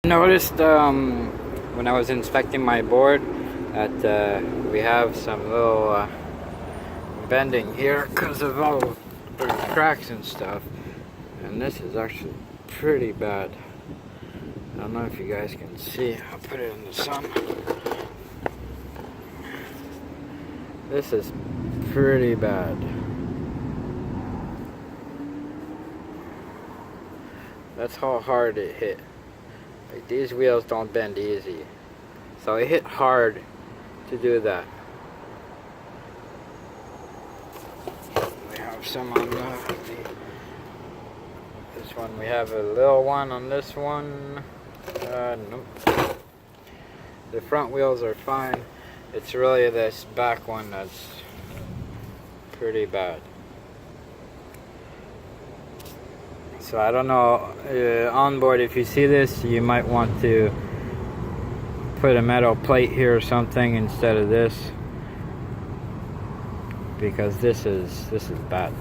Noticed when I was inspecting my board that we have some little bending here because of all the cracks and stuff, and this is actually pretty bad. I don't know if you guys can see. I'll put it in the sun. This is pretty bad. That's how hard it hit. Like, these wheels don't bend easy, so it hit hard to do that. We have some on this one. We have a little one on this one. Nope. The front wheels are fine. It's really this back one that's pretty bad. So I don't know, on board, if you see this, you might want to put a metal plate here or something instead of this, because this is bad.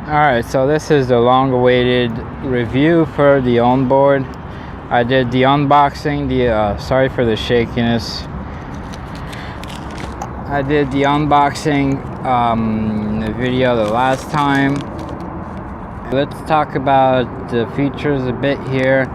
Alright, so this is the long-awaited review for the OWNBOARD. I did the unboxing, sorry for the shakiness. I did the unboxing video the last time. Let's talk about the features a bit here.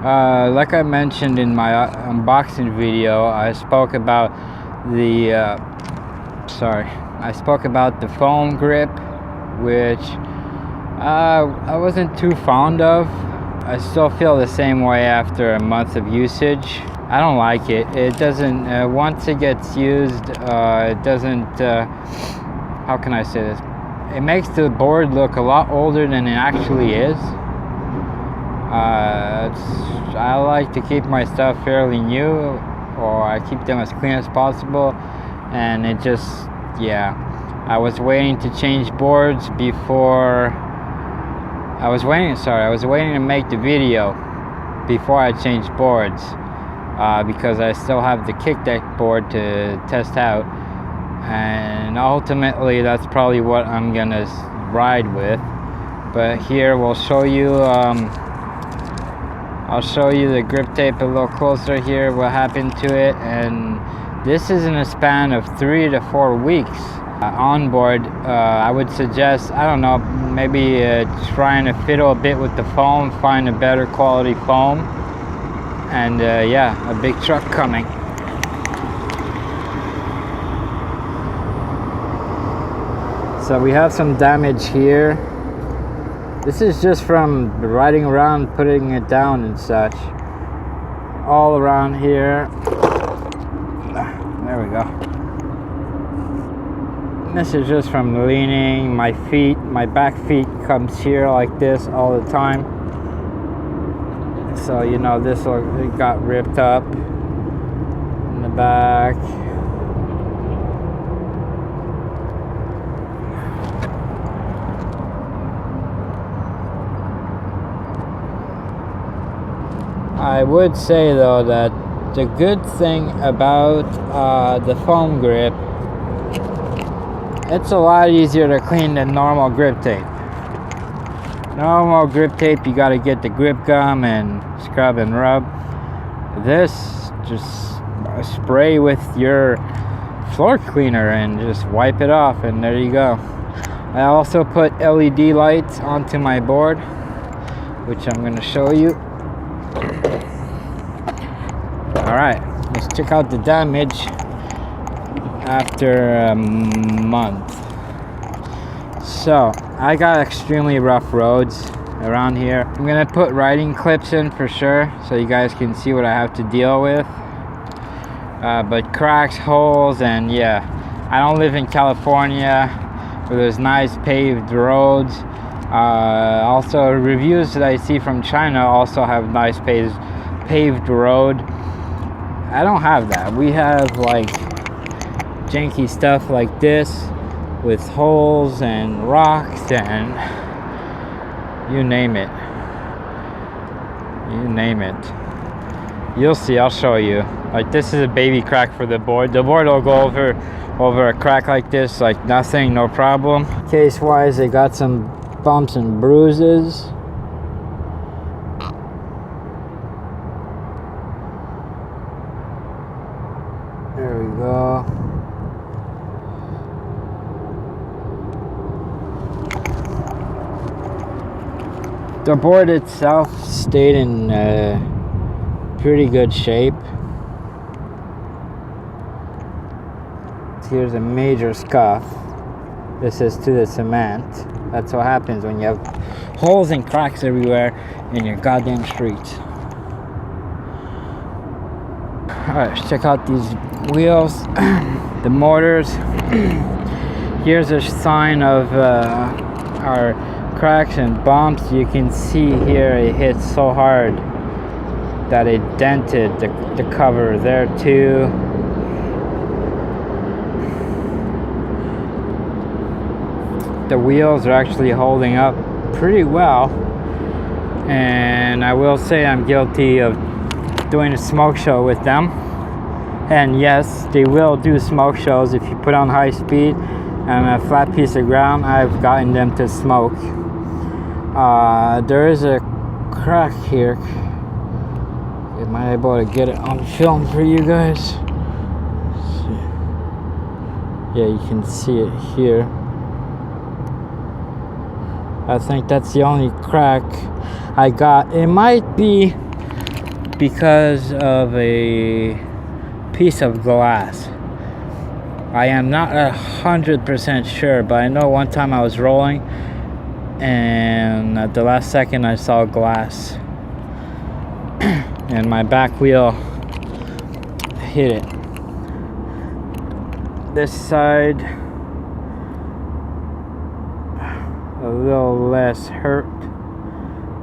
Like I mentioned in my unboxing video, I spoke about the foam grip, which I wasn't too fond of. I still feel the same way after a month of usage. I don't like it. It doesn't, once it gets used, it doesn't, how can I say this? It makes the board look a lot older than it actually is. I like to keep my stuff fairly new, or I keep them as clean as possible, and it just, yeah. I was waiting to change boards before I was waiting to make the video before I changed boards, because I still have the kick deck board to test out, and ultimately that's probably what I'm gonna ride with. But here we'll show you, I'll show you the grip tape a little closer here, what happened to it, and this is in a span of 3 to 4 weeks. On board, I would suggest, I don't know, maybe trying to fiddle a bit with the foam, find a better quality foam, and yeah, a big truck coming. So we have some damage here. This is just from riding around, putting it down and such. All around here. There we go. This is just from leaning. My back feet comes here like this all the time. So you know it got ripped up in the back. I would say though that The good thing about the foam grip, it's a lot easier to clean than normal grip tape. Normal grip tape, you got to get the grip gum and scrub and rub. This, just spray with your floor cleaner and just wipe it off, and there you go. I also put LED lights onto my board, which I'm going to show you. Alright, let's check out the damage after a month. So, I got extremely rough roads around here. I'm gonna put riding clips in for sure, so you guys can see what I have to deal with. But cracks, holes, and yeah, I don't live in California where there's nice paved roads. Also, reviews that I see from China also have nice paved road. I don't have that. We have like janky stuff like this with holes and rocks and you name it. You name it. You'll see, I'll show you. Like, this is a baby crack for the board. The board will go over a crack like this like nothing, no problem. Case wise, they got some bumps and bruises. There we go. The board itself stayed in pretty good shape. Here's a major scuff. This is to the cement. That's what happens when you have holes and cracks everywhere in your goddamn streets. Alright, let's check out these wheels, the motors. Here's a sign of our cracks and bumps. You can see here it hit so hard that it dented the cover there too. The wheels are actually holding up pretty well, and I will say I'm guilty of doing a smoke show with them. And yes, they will do smoke shows if you put on high speed and a flat piece of ground. I've gotten them to smoke. There is a crack here. Am I able to get it on film for you guys? Yeah, you can see it here. I think that's the only crack I got. It might be because of a piece of glass. I am not 100% sure, but I know one time I was rolling and at the last second I saw glass and my back wheel hit it. This side a little less hurt,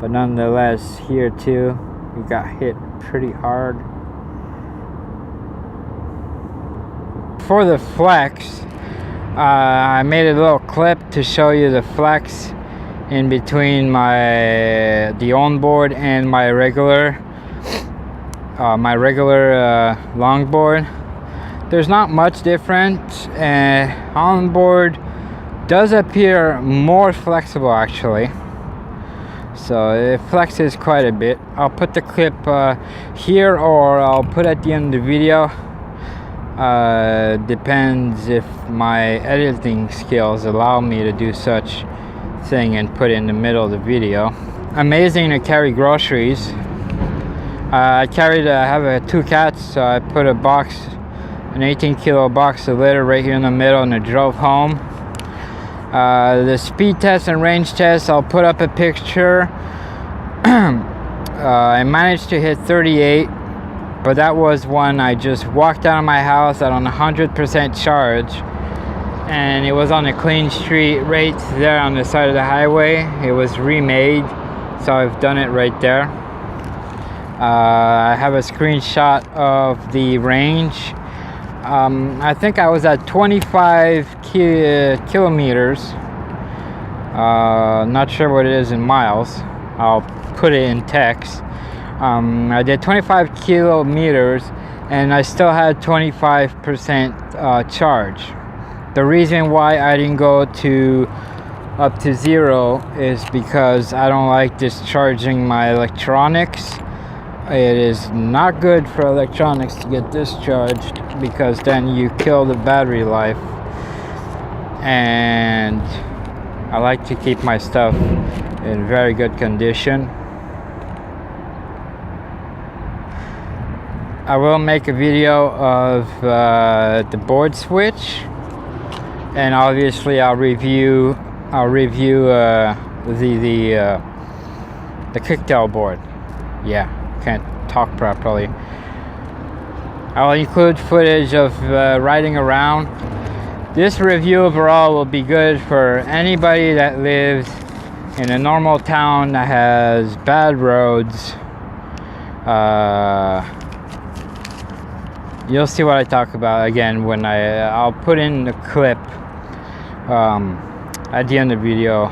but nonetheless here too we got hit pretty hard. For the flex, I made a little clip to show you the flex in between the OWNBOARD and my regular longboard. There's not much different. OWNBOARD does appear more flexible actually, so it flexes quite a bit. I'll put the clip here, or I'll put at the end of the video. Depends if my editing skills allow me to do such thing and put it in the middle of the video. Amazing to carry groceries. I have 2 cats, so I put an 18 kilo box of litter right here in the middle, and I drove home. The speed test and range test, I'll put up a picture. I managed to hit 38, but that was when I just walked out of my house at on 100% charge, and it was on a clean street right there on the side of the highway. It was remade, so I've done it right there. I have a screenshot of the range. I think I was at 25 kilometers. Not sure what it is in miles. I'll put it in text. I did 25 kilometers and I still had 25% charge. The reason why I didn't go to up to 0 is because I don't like discharging my electronics. It is not good for electronics to get discharged, because then you kill the battery life. And I like to keep my stuff in very good condition. I will make a video of the board switch, and obviously I'll review the kicktail board. Yeah, can't talk properly. I'll include footage of riding around. This review overall will be good for anybody that lives in a normal town that has bad roads. You'll see what I talk about again when I'll put in the clip at the end of the video.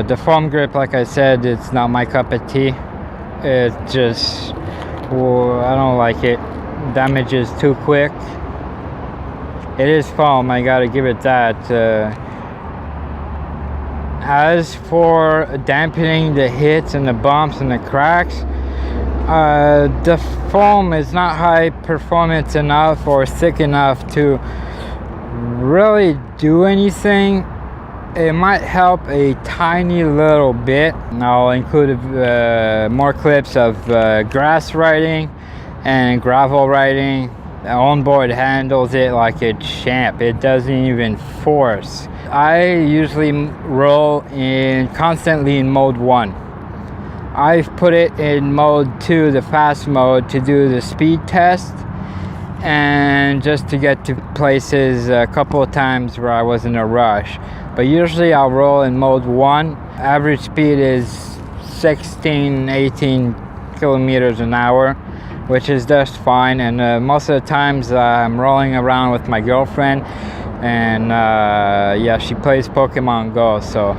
The foam grip, like I said, it's not my cup of tea. It just, I don't like it. Damages too quick. It is foam, I gotta give it that. As for dampening the hits and the bumps and the cracks, the foam is not high performance enough or thick enough to really do anything. It might help a tiny little bit. I'll include more clips of grass riding and gravel riding. The OWNBOARD handles it like a champ. It doesn't even force. I usually roll constantly in mode 1. I've put it in mode 2, the fast mode, to do the speed test and just to get to places a couple of times where I was in a rush. But usually I'll roll in mode 1. Average speed is 16-18 kilometers an hour, which is just fine. And most of the times I'm rolling around with my girlfriend, and yeah, she plays Pokemon Go, so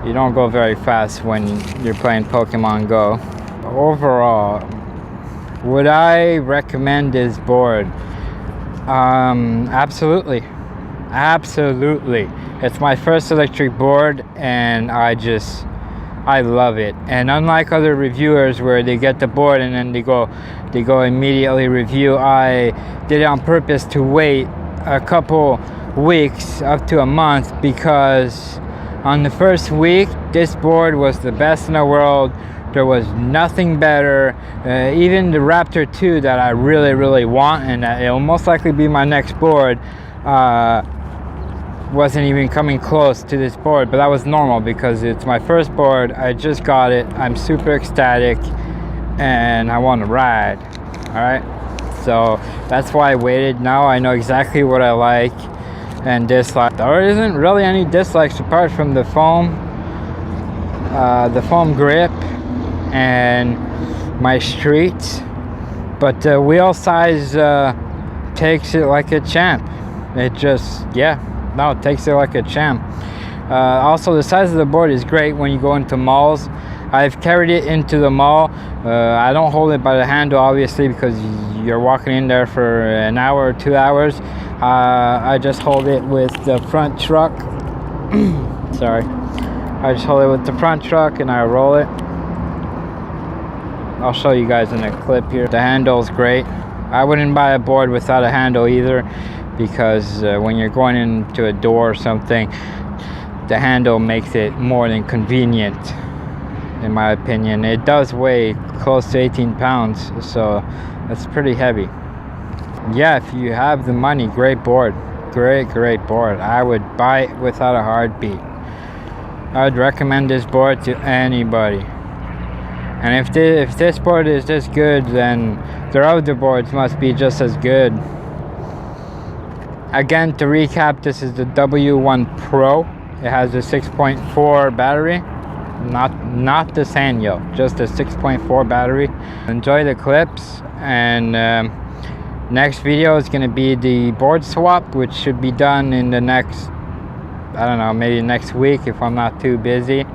you don't go very fast when you're playing Pokemon Go. Overall, would I recommend this board? Absolutely. It's my first electric board, and I love it. And unlike other reviewers where they get the board and then they go immediately review, I did it on purpose to wait a couple weeks up to a month, because on the first week this board was the best in the world. There was nothing better. Even the Raptor 2 that I really want, and it'll most likely be my next board, wasn't even coming close to this board. But that was normal because it's my first board. I just got it. I'm super ecstatic and I want to ride. Alright, so that's why I waited. Now I know exactly what I like and dislike. There isn't really any dislikes apart from the foam grip and my streets, but the wheel size takes it like a champ. It just, yeah, no, it takes it like a champ. Also, the size of the board is great when you go into malls. I've carried it into the mall. I don't hold it by the handle, obviously, because you're walking in there for an hour or 2 hours. I just hold it with the front truck. Sorry. I just hold it with the front truck and I roll it. I'll show you guys in a clip here. The handle's great. I wouldn't buy a board without a handle either, because when you're going into a door or something, the handle makes it more than convenient, in my opinion. It does weigh close to 18 pounds, so that's pretty heavy. Yeah, if you have the money, great board. Great board. I would buy it without a heartbeat. I would recommend this board to anybody. And if this board is this good, then their other boards must be just as good. Again, to recap, this is the W1 Pro. It has a 6.4 battery, not the Sanyo, just a 6.4 battery. Enjoy the clips, and next video is going to be the board swap, which should be done in the next, I don't know, maybe next week if I'm not too busy.